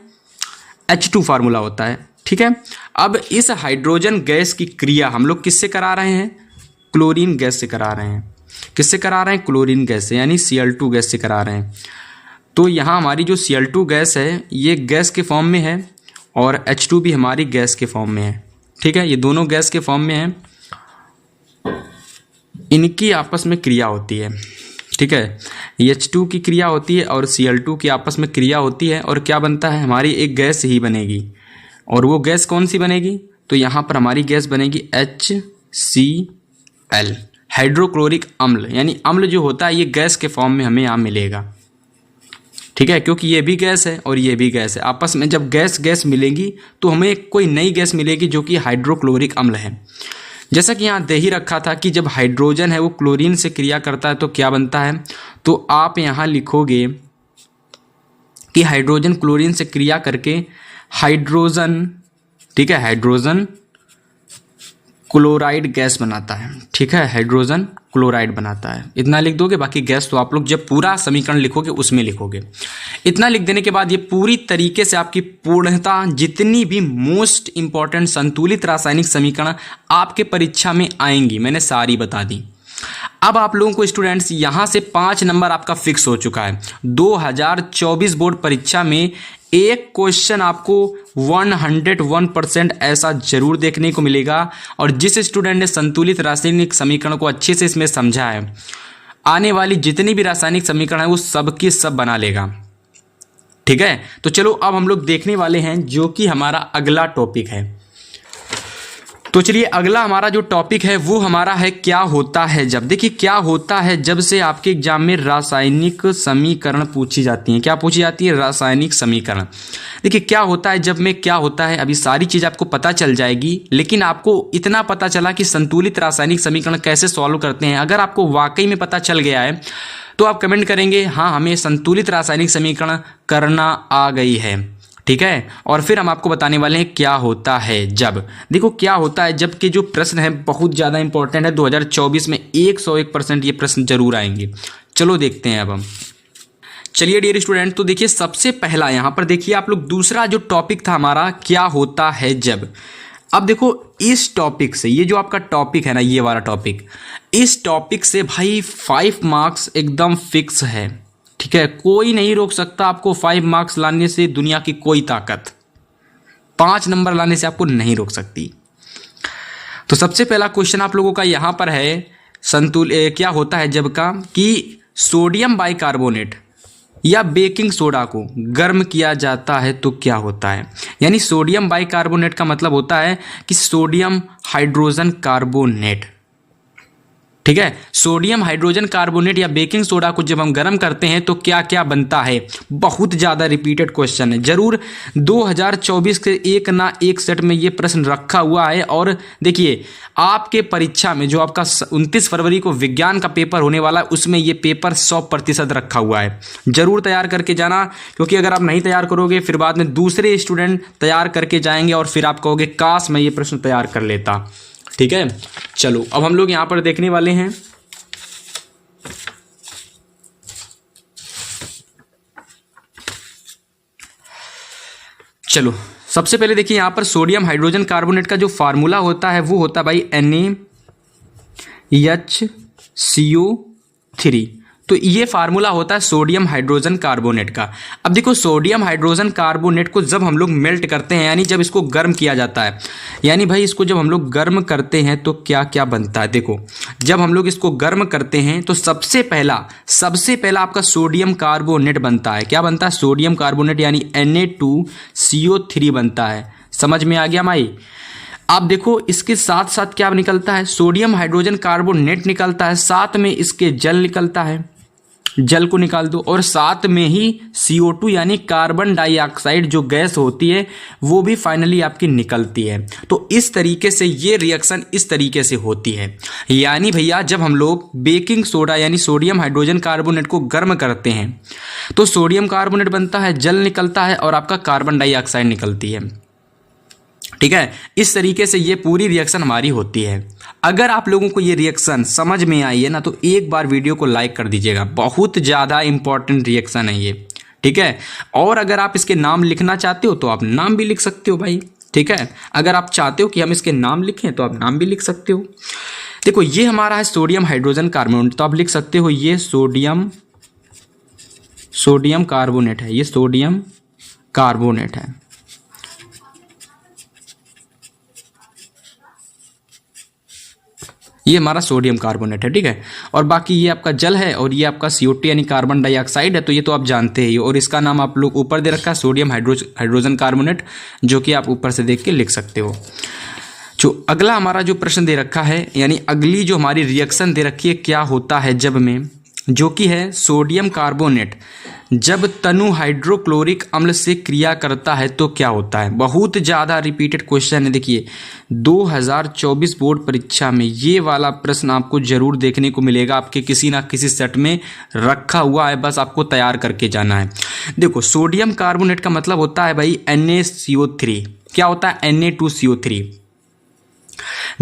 H2 फार्मूला होता है। ठीक है, अब इस हाइड्रोजन गैस की क्रिया हम लोग किससे करा रहे हैं, क्लोरीन गैस से करा रहे हैं। किससे करा रहे हैं? क्लोरीन गैस से, यानी Cl2 गैस से करा रहे हैं। तो यहाँ हमारी जो Cl2 गैस है ये गैस के फॉर्म में है और H2 भी हमारी गैस के फॉर्म में है। ठीक है, ये दोनों गैस के फॉर्म में है, इनकी आपस में क्रिया होती है। ठीक है, H2 की क्रिया होती है और Cl2 की आपस में क्रिया होती है और क्या बनता है? हमारी एक गैस ही बनेगी। और वो गैस कौन सी बनेगी? तो यहाँ पर हमारी गैस बनेगी HCl, हाइड्रोक्लोरिक अम्ल, यानी अम्ल जो होता है ये गैस के फॉर्म में हमें यहाँ मिलेगा। ठीक है, क्योंकि ये भी गैस है और ये भी गैस है, आपस में जब गैस गैस मिलेंगी तो हमें कोई नई गैस मिलेगी जो कि हाइड्रोक्लोरिक अम्ल है। जैसा कि यहाँ दे ही रखा था कि जब हाइड्रोजन है वो क्लोरीन से क्रिया करता है तो क्या बनता है, तो आप यहाँ लिखोगे कि हाइड्रोजन क्लोरीन से क्रिया करके हाइड्रोजन, ठीक है, हाइड्रोजन क्लोराइड गैस बनाता है। ठीक है, हाइड्रोजन क्लोराइड बनाता है। इतना लिख दोगे, बाकी गैस तो आप लोग जब पूरा समीकरण लिखोगे उसमें लिखोगे। इतना लिख देने के बाद ये पूरी तरीके से आपकी पूर्णता जितनी भी मोस्ट इंपॉर्टेंट संतुलित रासायनिक समीकरण आपके परीक्षा में आएंगी मैंने सारी बता दी। अब आप लोगों को स्टूडेंट्स यहाँ से 5 नंबर आपका फिक्स हो चुका है। 2024 बोर्ड परीक्षा में एक क्वेश्चन आपको 101% ऐसा जरूर देखने को मिलेगा। और जिस स्टूडेंट ने संतुलित रासायनिक समीकरण को अच्छे से इसमें समझा है, आने वाली जितनी भी रासायनिक समीकरण है वो सब की सब बना लेगा। ठीक है, तो चलो अब हम लोग देखने वाले हैं जो कि हमारा अगला टॉपिक है। तो चलिए अगला हमारा जो टॉपिक है वो हमारा है क्या होता है जब। देखिए क्या होता है जब से आपके एग्जाम में रासायनिक समीकरण पूछी जाती हैं। क्या पूछी जाती है? रासायनिक समीकरण। देखिए क्या होता है जब में क्या होता है, अभी सारी चीज़ आपको पता चल जाएगी, लेकिन आपको इतना पता चला कि संतुलित रासायनिक समीकरण कैसे सॉल्व करते हैं। अगर आपको वाकई में पता चल गया है तो आप कमेंट करेंगे हाँ हमें संतुलित रासायनिक समीकरण करना आ गई है। ठीक है, और फिर हम आपको बताने वाले हैं क्या होता है जब। देखो क्या होता है जब के जो प्रश्न है बहुत ज़्यादा इंपॉर्टेंट है। 2024 में 101% ये प्रश्न जरूर आएंगे। चलो देखते हैं अब हम। चलिए डियर स्टूडेंट, तो देखिए सबसे पहला यहाँ पर देखिए आप लोग दूसरा जो टॉपिक था हमारा क्या होता है जब। अब देखो इस टॉपिक से, ये जो आपका टॉपिक है ना, ये वाला टॉपिक, इस टॉपिक से भाई 5 मार्क्स एकदम फिक्स है। ठीक है, कोई नहीं रोक सकता आपको 5 मार्क्स लाने से, दुनिया की कोई ताकत 5 नंबर लाने से आपको नहीं रोक सकती। तो सबसे पहला क्वेश्चन आप लोगों का यहां पर है क्या होता है जब का, कि सोडियम बाइकार्बोनेट या बेकिंग सोडा को गर्म किया जाता है तो क्या होता है। यानी सोडियम बाइकार्बोनेट का मतलब होता है कि सोडियम हाइड्रोजन कार्बोनेट। ठीक है, सोडियम हाइड्रोजन कार्बोनेट या बेकिंग सोडा को जब हम गर्म करते हैं तो क्या क्या बनता है। बहुत ज़्यादा रिपीटेड क्वेश्चन है, जरूर 2024 के एक ना एक सेट में ये प्रश्न रखा हुआ है। और देखिए आपके परीक्षा में जो आपका 29 फरवरी को विज्ञान का पेपर होने वाला है उसमें ये पेपर 100% रखा हुआ है। जरूर तैयार करके जाना, क्योंकि अगर आप नहीं तैयार करोगे फिर बाद में दूसरे स्टूडेंट तैयार करके जाएंगे और फिर आप कहोगे काश मैं ये प्रश्न तैयार कर लेता। ठीक है, चलो अब हम लोग यहां पर देखने वाले हैं। चलो सबसे पहले देखिए यहां पर सोडियम हाइड्रोजन कार्बोनेट का जो फार्मूला होता है वो होता है भाई NaHCO3। तो ये फार्मूला होता है सोडियम हाइड्रोजन कार्बोनेट का। अब देखो सोडियम हाइड्रोजन कार्बोनेट को जब हम लोग मेल्ट करते हैं, यानी जब इसको गर्म किया जाता है, यानी भाई इसको जब हम लोग गर्म करते हैं तो क्या क्या बनता है। देखो जब हम लोग इसको गर्म करते हैं तो सबसे पहला आपका सोडियम कार्बोनेट बनता है। क्या बनता है? सोडियम कार्बोनेट, यानी Na2CO3 बनता है। समझ में आ गया माई? आप देखो इसके साथ साथ क्या निकलता है, सोडियम हाइड्रोजन कार्बोनेट निकलता है, साथ में इसके जल निकलता है, जल को निकाल दो, और साथ में ही CO2 यानी कार्बन डाइऑक्साइड जो गैस होती है वो भी फाइनली आपकी निकलती है। तो इस तरीके से ये रिएक्शन इस तरीके से होती है। यानी भैया जब हम लोग बेकिंग सोडा यानी सोडियम हाइड्रोजन कार्बोनेट को गर्म करते हैं तो सोडियम कार्बोनेट बनता है, जल निकलता है और आपका कार्बन डाइऑक्साइड निकलती है। ठीक है, इस तरीके से ये पूरी रिएक्शन हमारी होती है। अगर आप लोगों को ये रिएक्शन समझ में आई है ना तो एक बार वीडियो को लाइक कर दीजिएगा, बहुत ज़्यादा इंपॉर्टेंट रिएक्शन है ये। ठीक है, और अगर आप इसके नाम लिखना चाहते हो तो आप नाम भी लिख सकते हो भाई। ठीक है, अगर आप चाहते हो कि हम इसके नाम लिखें तो आप नाम भी लिख सकते हो। देखो ये हमारा है सोडियम हाइड्रोजन कार्बोनेट, तो आप लिख सकते हो ये सोडियम कार्बोनेट है, ये सोडियम कार्बोनेट है। ये हमारा सोडियम कार्बोनेट है, ठीक है। और बाकी ये आपका जल है और ये आपका CO2 यानी कार्बन डाइऑक्साइड है, तो ये तो आप जानते ही हो। और इसका नाम आप लोग ऊपर दे रखा है सोडियम हाइड्रोजन कार्बोनेट, जो कि आप ऊपर से देख के लिख सकते हो। जो अगला हमारा जो प्रश्न दे रखा है, यानी अगली जो हमारी रिएक्शन दे रखी है, क्या होता है जब में, जो कि है सोडियम कार्बोनेट जब तनु हाइड्रोक्लोरिक अम्ल से क्रिया करता है तो क्या होता है। बहुत ज़्यादा रिपीटेड क्वेश्चन है। देखिए 2024 बोर्ड परीक्षा में ये वाला प्रश्न आपको जरूर देखने को मिलेगा, आपके किसी ना किसी सेट में रखा हुआ है, बस आपको तैयार करके जाना है। देखो सोडियम कार्बोनेट का मतलब होता है भाई Na CO3। क्या होता है Na2CO3।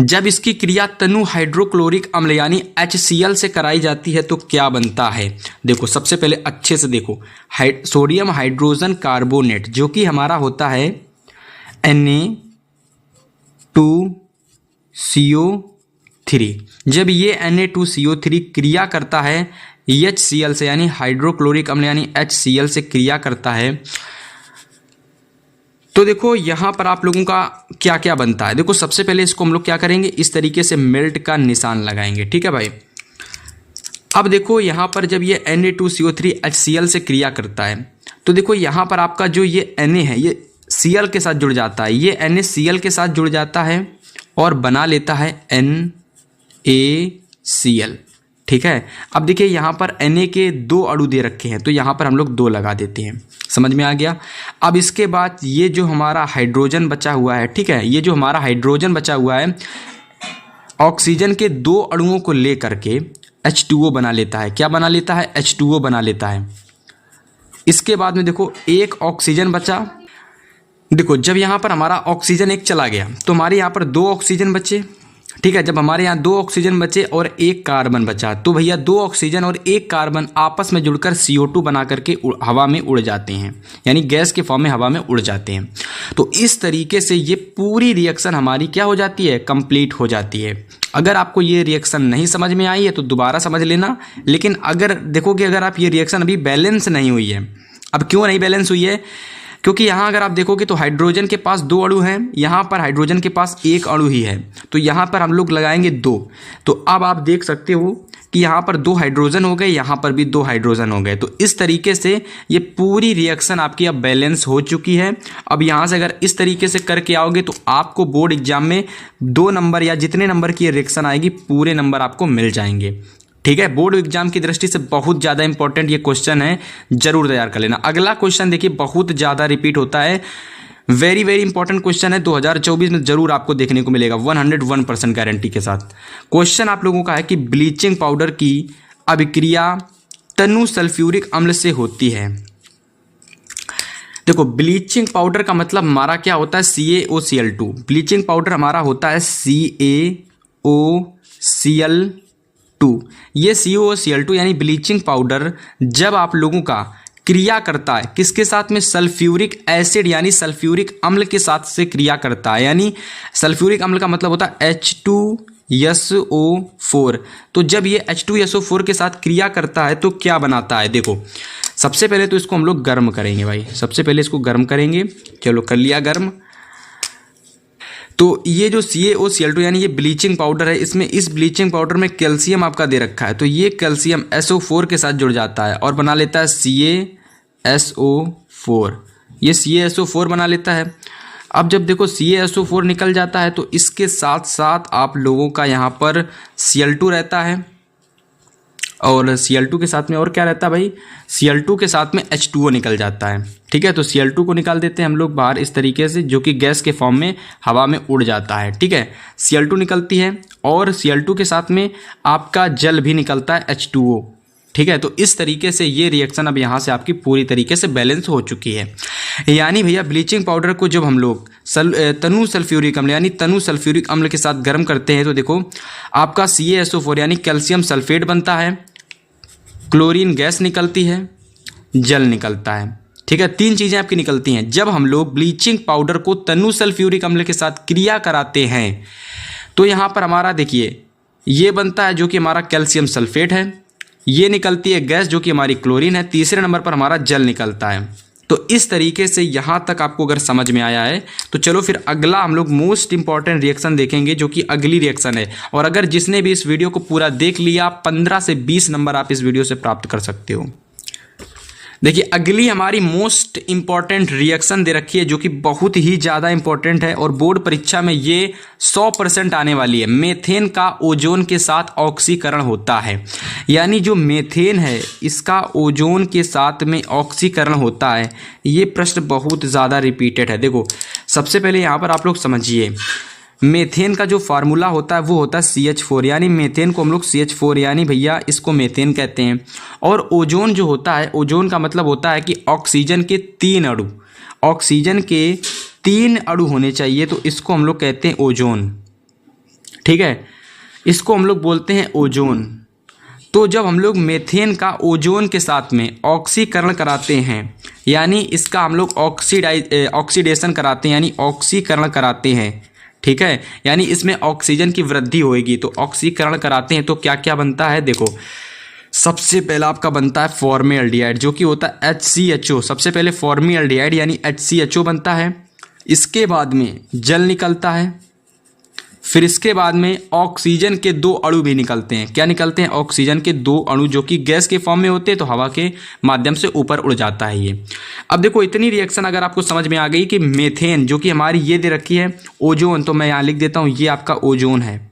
जब इसकी क्रिया तनु हाइड्रोक्लोरिक अम्ल यानी HCl से कराई जाती है तो क्या बनता है। देखो सबसे पहले अच्छे से देखो, सोडियम हाइड्रोजन कार्बोनेट जो कि हमारा होता है Na2CO3, जब ये Na2CO3 क्रिया करता है HCl से यानी हाइड्रोक्लोरिक अम्ल यानी HCl से क्रिया करता है, तो देखो यहां पर आप लोगों का क्या क्या बनता है। देखो सबसे पहले इसको हम लोग क्या करेंगे, इस तरीके से मेल्ट का निशान लगाएंगे, ठीक है भाई। अब देखो यहां पर जब ये Na2CO3 HCl से क्रिया करता है तो देखो यहां पर आपका जो ये Na है ये Cl के साथ जुड़ जाता है, ये NaCl के साथ जुड़ जाता है और बना लेता है NaCl, ठीक है। अब देखिए यहाँ पर Na के 2 अणु दे रखे हैं, तो यहाँ पर हम लोग 2 लगा देते हैं, समझ में आ गया। अब इसके बाद ये जो हमारा हाइड्रोजन बचा हुआ है, ठीक है, ये जो हमारा हाइड्रोजन बचा हुआ है ऑक्सीजन के 2 अणुओं को लेकर के H2O बना लेता है। क्या बना लेता है, H2O बना लेता है। इसके बाद में देखो एक ऑक्सीजन बचा। देखो जब यहाँ पर हमारा ऑक्सीजन एक चला गया तो हमारे यहाँ पर 2 ऑक्सीजन बचे, ठीक है। जब हमारे यहाँ 2 ऑक्सीजन बचे और 1 कार्बन बचा, तो भैया 2 ऑक्सीजन और 1 कार्बन आपस में जुड़कर CO2 बना करके हवा में उड़ जाते हैं, यानी गैस के फॉर्म में हवा में उड़ जाते हैं। तो इस तरीके से ये पूरी रिएक्शन हमारी क्या हो जाती है, कंप्लीट हो जाती है। अगर आपको ये रिएक्शन नहीं समझ में आई है तो दोबारा समझ लेना, लेकिन अगर देखोगे अगर आप ये रिएक्शन अभी बैलेंस नहीं हुई है, अब क्यों नहीं बैलेंस हुई है, क्योंकि यहाँ अगर आप देखोगे तो हाइड्रोजन के पास 2 अणु हैं, यहाँ पर हाइड्रोजन के पास 1 अणु ही है, तो यहाँ पर हम लोग लगाएंगे 2। तो अब आप देख सकते हो कि यहाँ पर 2 हाइड्रोजन हो गए, यहाँ पर भी 2 हाइड्रोजन हो गए। तो इस तरीके से ये पूरी रिएक्शन आपकी अब बैलेंस हो चुकी है। अब यहाँ से अगर इस तरीके से करके आओगे तो आपको बोर्ड एग्जाम में 2 नंबर या जितने नंबर की रिएक्शन आएगी पूरे नंबर आपको मिल जाएंगे, ठीक है। बोर्ड एग्जाम की दृष्टि से बहुत ज़्यादा इंपॉर्टेंट ये क्वेश्चन है, जरूर तैयार कर लेना। अगला क्वेश्चन देखिए बहुत ज़्यादा रिपीट होता है, वेरी वेरी इंपॉर्टेंट क्वेश्चन है, 2024 में जरूर आपको देखने को मिलेगा 101% गारंटी के साथ। क्वेश्चन आप लोगों का है कि ब्लीचिंग पाउडर की अभिक्रिया तनु सल्फ्यूरिक अम्ल से होती है। देखो ब्लीचिंग पाउडर का मतलब हमारा क्या होता है, CaOCl2। ब्लीचिंग पाउडर हमारा होता है CaOCl2। ये CaOCl2 यानी ब्लीचिंग पाउडर जब आप लोगों का क्रिया करता है किसके साथ में, सल्फ्यूरिक एसिड यानी सल्फ्यूरिक अम्ल के साथ से क्रिया करता है। यानी सल्फ्यूरिक अम्ल का मतलब होता है H2SO4। तो जब ये H2SO4 के साथ क्रिया करता है तो क्या बनाता है। देखो सबसे पहले तो इसको हम लोग गर्म करेंगे भाई, सबसे पहले इसको गर्म करेंगे। चलो कर लिया गर्म। तो ये जो CaOCl2 यानी ये ब्लीचिंग पाउडर है, इसमें इस ब्लीचिंग पाउडर में कैल्शियम आपका दे रखा है, तो ये कैल्शियम SO4 के साथ जुड़ जाता है और बना लेता है CaSO4। ये CaSO4 बना लेता है। अब जब देखो CaSO4 निकल जाता है तो इसके साथ साथ आप लोगों का यहाँ पर Cl2 रहता है, और Cl2 के साथ में और क्या रहता है भाई, Cl2 के साथ में H2O निकल जाता है, ठीक है। तो Cl2 को निकाल देते हैं हम लोग बाहर इस तरीके से, जो कि गैस के फॉर्म में हवा में उड़ जाता है, ठीक है। Cl2 निकलती है और Cl2 के साथ में आपका जल भी निकलता है H2O, ठीक है। तो इस तरीके से ये रिएक्शन अब यहाँ से आपकी पूरी तरीके से बैलेंस हो चुकी है। यानी भैया ब्लीचिंग पाउडर को जब हम लोग तनु सल्फ्यूरिक अम्ल यानी तनु सल्फ्यूरिक अम्ल के साथ गर्म करते हैं तो देखो आपका CaSO4 यानी कैल्शियम सल्फेट बनता है, क्लोरीन गैस निकलती है, जल निकलता है, ठीक है। 3 चीज़ें आपकी निकलती हैं। जब हम लोग ब्लीचिंग पाउडर को तनु सल्फ्यूरिक अम्ल के साथ क्रिया कराते हैं तो यहाँ पर हमारा देखिए ये बनता है जो कि हमारा कैल्शियम सल्फेट है। ये निकलती है गैस जो कि हमारी क्लोरीन है। तीसरे नंबर पर हमारा जल निकलता है। तो इस तरीके से यहाँ तक आपको अगर समझ में आया है तो चलो फिर अगला हम लोग मोस्ट इंपॉर्टेंट रिएक्शन देखेंगे जो कि अगली रिएक्शन है। और अगर जिसने भी इस वीडियो को पूरा देख लिया 15 से 20 नंबर आप इस वीडियो से प्राप्त कर सकते हो। देखिए अगली हमारी मोस्ट इंपॉर्टेंट रिएक्शन दे रखी है जो कि बहुत ही ज़्यादा इंपॉर्टेंट है और बोर्ड परीक्षा में ये 100% आने वाली है। मेथेन का ओजोन के साथ ऑक्सीकरण होता है, यानी जो मेथेन है इसका ओजोन के साथ में ऑक्सीकरण होता है। ये प्रश्न बहुत ज़्यादा रिपीटेड है। देखो सबसे पहले यहाँ पर आप लोग समझिए, मेथेन का जो फार्मूला होता है वो होता है CH4, यानी मेथेन को हम लोग CH4 यानी भैया इसको मेथेन कहते हैं। और ओजोन जो होता है, ओजोन का मतलब होता है कि ऑक्सीजन के 3 अणु, ऑक्सीजन के 3 अणु होने चाहिए, तो इसको हम लोग कहते हैं ओजोन। ठीक है, इसको हम लोग बोलते हैं ओजोन। तो जब हम लोग मेथेन का ओजोन के साथ में ऑक्सीकरण कराते हैं, यानी इसका हम लोग ऑक्सीडेशन कराते हैं, यानी ऑक्सीकरण कराते हैं, ठीक है, यानी इसमें ऑक्सीजन की वृद्धि होगी। तो ऑक्सीकरण कराते हैं तो क्या क्या बनता है, देखो सबसे पहला आपका बनता है फॉर्मेल्डिहाइड जो कि होता है HCHO। सबसे पहले फॉर्मेल्डिहाइड यानी HCHO बनता है। इसके बाद में जल निकलता है। फिर इसके बाद में ऑक्सीजन के 2 अणु भी निकलते हैं। क्या निकलते हैं, ऑक्सीजन के 2 अणु जो कि गैस के फॉर्म में होते हैं, तो हवा के माध्यम से ऊपर उड़ जाता है ये। अब देखो इतनी रिएक्शन अगर आपको समझ में आ गई कि मेथेन जो कि हमारी ये दे रखी है ओजोन, तो मैं यहाँ लिख देता हूँ ये आपका ओजोन है।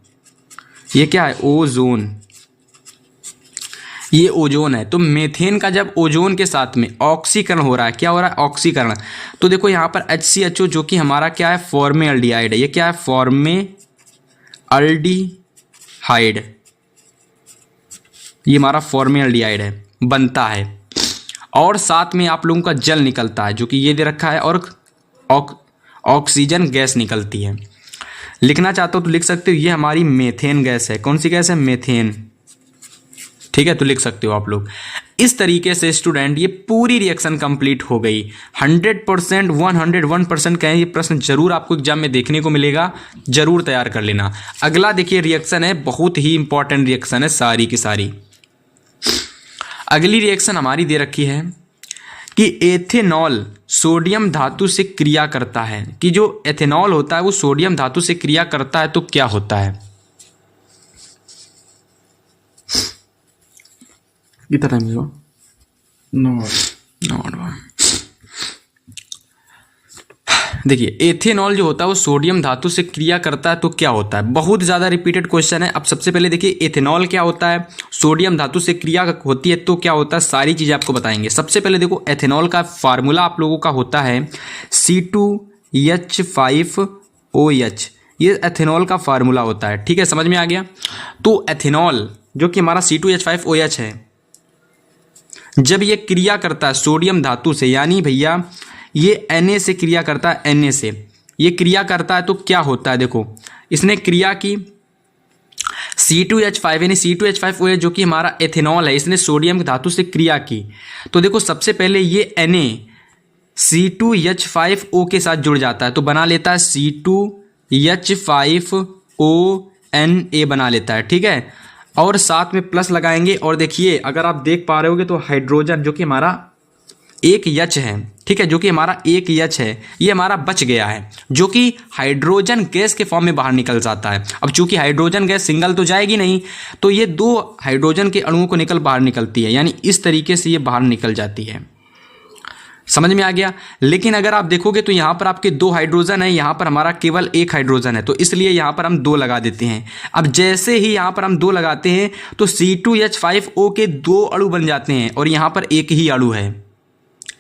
ये क्या है, ओजोन, ये ओजोन है। तो मेथेन का जब ओजोन के साथ में ऑक्सीकरण हो रहा है, क्या हो रहा है, ऑक्सीकरण, तो देखो यहाँ पर HCHO जो कि हमारा क्या है, फॉर्मेल्डिहाइड है। ये क्या है, फॉर्मेल्डिहाइड, ये हमारा फॉर्मेल्डिहाइड है, बनता है। और साथ में आप लोगों का जल निकलता है जो कि ये दे रखा है, और ऑक्सीजन गैस निकलती है। लिखना चाहते हो तो लिख सकते हो, ये हमारी मेथेन गैस है। कौन सी गैस है, मेथेन। ठीक है, तो लिख सकते हो आप लोग। इस तरीके से स्टूडेंट ये पूरी रिएक्शन कंप्लीट हो गई। 100% 101% कहें, ये प्रश्न जरूर आपको एग्जाम में देखने को मिलेगा, जरूर तैयार कर लेना। अगला देखिए रिएक्शन है, बहुत ही इंपॉर्टेंट रिएक्शन है सारी की सारी। अगली रिएक्शन हमारी दे रखी है कि एथेनॉल सोडियम धातु से क्रिया करता है, कि जो एथेनॉल होता है वो सोडियम धातु से क्रिया करता है, तो क्या होता है। कितना टाइम हुआ, 9। देखिए एथेनॉल जो होता है वो सोडियम धातु से क्रिया करता है, तो क्या होता है। बहुत ज़्यादा रिपीटेड क्वेश्चन है। अब सबसे पहले देखिए एथेनॉल क्या होता है, सोडियम धातु से क्रिया होती है तो क्या होता है, सारी चीज़ें आपको बताएंगे। सबसे पहले देखो एथेनॉल का फार्मूला आप लोगों का होता है C2H5OH, ये एथेनॉल का फार्मूला होता है। ठीक है, समझ में आ गया। तो एथेनॉल जो कि हमारा C2H5OH है, जब ये क्रिया करता है सोडियम धातु से, यानी भैया ये Na से क्रिया करता है, Na से ये क्रिया करता है, तो क्या होता है, देखो इसने क्रिया की C2H5 यानी C2H5OH जो कि हमारा एथेनॉल है, इसने सोडियम धातु से क्रिया की। तो देखो सबसे पहले ये Na C2H5O के साथ जुड़ जाता है, तो बना लेता है C2H5ONA बना लेता है। ठीक है, और साथ में प्लस लगाएंगे। और देखिए अगर आप देख पा रहे होगे तो हाइड्रोजन जो कि हमारा एक H है, ठीक है, जो कि हमारा एक H है, ये हमारा बच गया है, जो कि हाइड्रोजन गैस के फॉर्म में बाहर निकल जाता है। अब चूंकि हाइड्रोजन गैस सिंगल तो जाएगी नहीं, तो ये 2 हाइड्रोजन के अणुओं को बाहर निकलती है, यानी इस तरीके से ये बाहर निकल जाती है। समझ में आ गया। लेकिन अगर आप देखोगे तो यहाँ पर आपके 2 हाइड्रोजन है, यहाँ पर हमारा केवल 1 हाइड्रोजन है, तो इसलिए यहाँ पर हम 2 लगा देते हैं। अब जैसे ही यहाँ पर हम 2 लगाते हैं तो C2H5O के 2 अणु बन जाते हैं, और यहाँ पर 1 ही अणु है,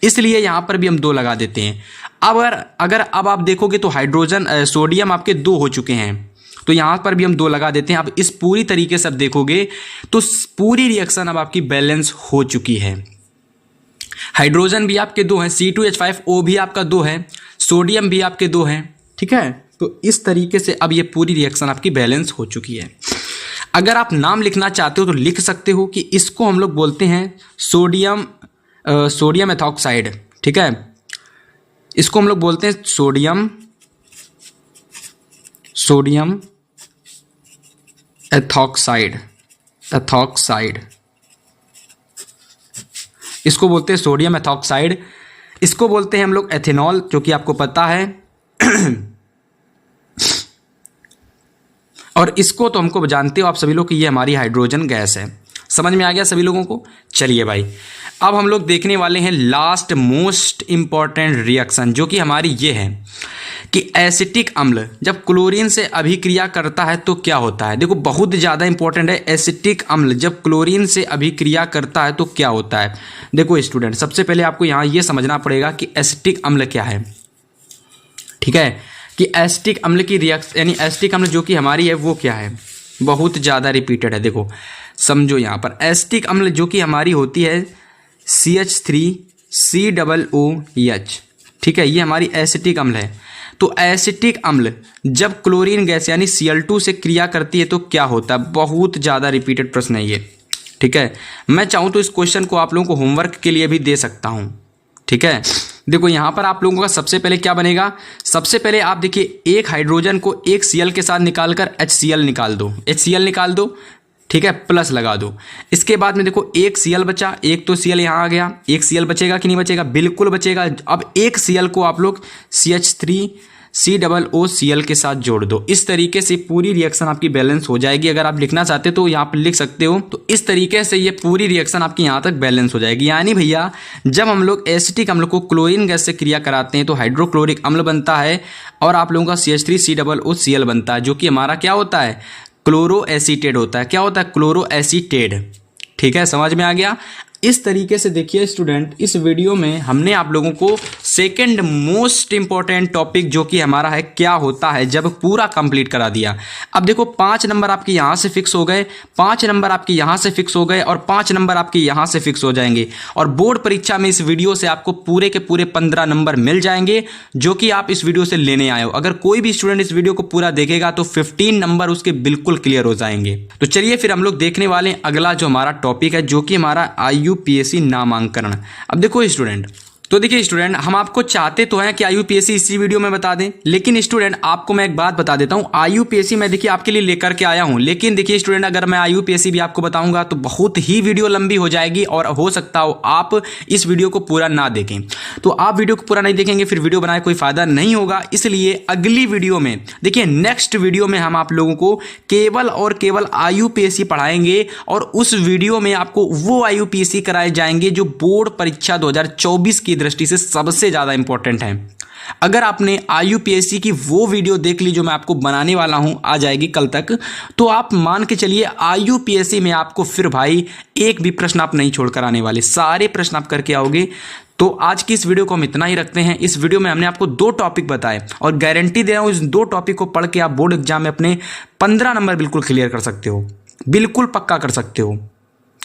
इसलिए यहाँ पर भी हम 2 लगा देते हैं। अगर अब आप देखोगे तो हाइड्रोजन सोडियम आपके 2 हो चुके हैं, तो यहाँ पर भी हम 2 लगा देते हैं। अब इस पूरी तरीके से आप देखोगे तो पूरी रिएक्शन अब आपकी बैलेंस हो चुकी है। हाइड्रोजन भी आपके 2 हैं, C2H5O भी आपका 2 है, सोडियम भी आपके 2 हैं। ठीक है, तो इस तरीके से अब ये पूरी रिएक्शन आपकी बैलेंस हो चुकी है। अगर आप नाम लिखना चाहते हो तो लिख सकते हो कि इसको हम लोग बोलते हैं सोडियम एथॉक्साइड। ठीक है, इसको हम लोग बोलते हैं सोडियम एथॉक्साइड, एथॉक्साइड, इसको बोलते हैं सोडियम एथॉक्साइड, इसको बोलते हैं हम लोग एथेनॉल, जो कि आपको पता है। और इसको तो हमको जानते हो आप सभी लोग कि ये हमारी हाइड्रोजन गैस है। समझ में आ गया सभी लोगों को? चलिए भाई, अब हम लोग देखने वाले हैं लास्ट मोस्ट इंपॉर्टेंट रिएक्शन, जो कि हमारी ये है कि एसिटिक अम्ल जब क्लोरीन से अभिक्रिया करता है तो क्या होता है। देखो बहुत ज़्यादा इंपॉर्टेंट है, एसिटिक अम्ल जब क्लोरीन से अभिक्रिया करता है तो क्या होता है। देखो स्टूडेंट, सबसे पहले आपको यहाँ ये समझना पड़ेगा कि एसिटिक अम्ल क्या है। ठीक है, कि एसिटिक अम्ल की रिएक्शन यानी एसिटिक अम्ल जो कि हमारी है वो क्या है, बहुत ज़्यादा रिपीटेड है। देखो समझो, यहाँ पर एसिटिक अम्ल जो कि हमारी होती है CH3COOH। ठीक है, ये हमारी एसिटिक अम्ल है। तो एसिटिक अम्ल जब क्लोरीन गैस यानी Cl2 से क्रिया करती है तो क्या होता है, बहुत ज़्यादा रिपीटेड प्रश्न है ये। ठीक है, मैं चाहूँ तो इस क्वेश्चन को आप लोगों को होमवर्क के लिए भी दे सकता हूँ। ठीक है, देखो यहाँ पर आप लोगों का सबसे पहले क्या बनेगा, सबसे पहले आप देखिए एक हाइड्रोजन को एक Cl के साथ निकालकर HCl निकाल दो, HCl निकाल दो। ठीक है, प्लस लगा दो। इसके बाद में देखो एक Cl बचा, एक तो Cl यहाँ आ गया, एक Cl बचेगा कि नहीं बचेगा, बिल्कुल बचेगा। अब एक Cl को आप लोग CH3COOCl के साथ जोड़ दो। इस तरीके से पूरी रिएक्शन आपकी बैलेंस हो जाएगी। अगर आप लिखना चाहते तो यहाँ पर लिख सकते हो। तो इस तरीके से ये पूरी रिएक्शन आपकी यहाँ तक बैलेंस हो जाएगी। यानी भैया जब हम लोग एसिटिक अम्ल को क्लोरीन गैस से क्रिया कराते हैं तो हाइड्रोक्लोरिक अम्ल बनता है और आप लोगों का CH3COOCl बनता है, जो कि हमारा क्या होता है, क्लोरो एसीटेट होता है। क्या होता है, क्लोरो एसीटेट। ठीक है, समझ में आ गया। इस तरीके से देखिए स्टूडेंट, इस वीडियो में हमने आप लोगों को सेकंड मोस्ट इंपॉर्टेंट टॉपिक जो कि हमारा है क्या होता है जब पूरा कंप्लीट करा दिया। अब देखो 5 नंबर आपके यहाँ से फिक्स हो गए, 5 नंबर आपके यहाँ से फिक्स हो गए और 5 नंबर आपके यहाँ से फिक्स हो जाएंगे। और बोर्ड परीक्षा में इस वीडियो से आपको पूरे के पूरे 15 नंबर मिल जाएंगे, जो कि आप इस वीडियो से लेने आए हो। अगर कोई भी स्टूडेंट इस वीडियो को पूरा देखेगा तो 15 नंबर उसके बिल्कुल क्लियर हो जाएंगे। तो चलिए फिर हम लोग देखने वाले हैं अगला जो हमारा टॉपिक है, जो कि हमारा IUPAC नामांकन। अब देखो स्टूडेंट, तो देखिए स्टूडेंट, हम आपको चाहते तो हैं कि IUPAC इसी वीडियो में बता दें, लेकिन स्टूडेंट आपको मैं एक बात बता देता हूं, IUPAC मैं देखिए आपके लिए लेकर के आया हूं। लेकिन देखिए स्टूडेंट, अगर मैं IUPAC भी आपको बताऊंगा तो बहुत ही वीडियो लंबी हो जाएगी और हो सकता हो आप इस वीडियो को पूरा ना देखें। तो आप वीडियो को पूरा नहीं देखेंगे फिर वीडियो बनाए कोई फायदा नहीं होगा। इसलिए अगली वीडियो में देखिए, नेक्स्ट वीडियो में हम आप लोगों को केवल और केवल IUPAC पढ़ाएंगे और उस वीडियो में आपको वो IUPAC कराए जाएंगे जो बोर्ड परीक्षा 2024 की दृष्टि से सबसे ज्यादा इंपॉर्टेंट है। अगर आपने IUPAC की वो वीडियो देख ली जो मैं आपको बनाने वाला हूं, आ जाएगी कल तक, तो आप मान के चलिए IUPAC में आपको फिर भाई एक भी प्रश्न आप नहीं छोड़कर आने वाले, सारे प्रश्न आप करके आओगे। तो आज की इस वीडियो को हम इतना ही रखते हैं। इस वीडियो में हमने आपको 2 टॉपिक बताए और गारंटी दे रहा हूं इस 2 टॉपिक को पढ़ के आप बोर्ड एग्जाम में अपने 15 नंबर बिल्कुल क्लियर कर सकते हो, बिल्कुल पक्का कर सकते हो।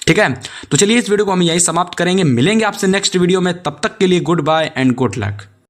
ठीक है, तो चलिए इस वीडियो को हम यहीं समाप्त करेंगे। मिलेंगे आपसे नेक्स्ट वीडियो में, तब तक के लिए goodbye and good luck.